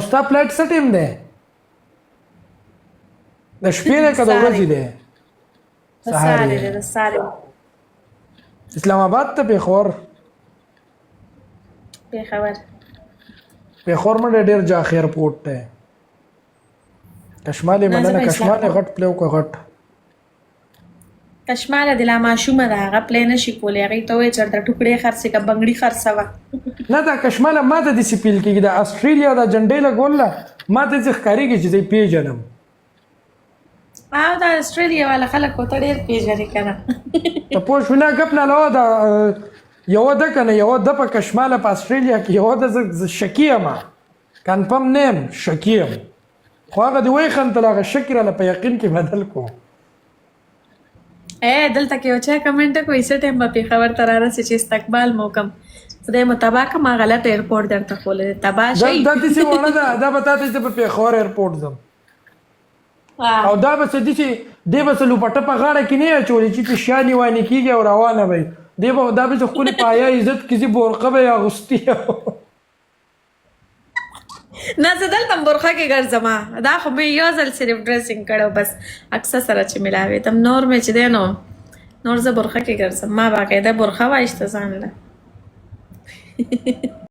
ستا فلایټ څه ټیم دی د شپې دی که د ورځې دی سهار ساري دی د ساري اسلام آباد ته پېښور پېښور پېښور منډه ډېر جاخ ایرپورټ دی کشمالي مننه کشمالي غټ پلیو که غټ کشماله د لا ماشومه ده هغه پلی نشي کولی هغې ته وایي چېرته ټوکړې خرڅې که بنګړي خرڅوه نه دا کشماله ما ته داسې فیل کېږي د اسټرېلیا دا جنډۍ لګوله ما ته داسې ښکارېږي چې زه یې پېژنم او دا اسټرېلیا والا خلک خو ته ډېر پېژنې که نه ته پوه شوې نه ګپ نه علاوه دا یوه ده که نه یوه ده په کشماله په اسټرېلیا کې یوه ده زه شکي یم کنفرم نه یم شکي یم خو هغه دې ویښنتل هغه شک راله په یقین کې بدل کړو دلته کې یو چا کمنټ کوي څه ټایم به پېښور ته رارسې چې استقبال مو وکړم خدای مو تباه کړم ما غلط ایرپورټ درته ښوولی دی تباه شئ دا داسې وړه ده دا به تا ته چې په پېښور ایرپورټ ځم او دا به څه دي چې دی به څه لوپټه په غاړه کې نه اچولې چې شیانې وانې کېږي او روانه به وي دا به څه ښکلې په حیا عزت کې ځي بورقه به یې اغوستي نه زه دلته برخه کې ګرځم دا خو مې یو ځل صرف ډریسینګ کړی بس اکثر سره چې ملاوېدم نور مې چې دی نو نور زه برخه کې ګرځم ما باقاعده برخه وایسته ځان له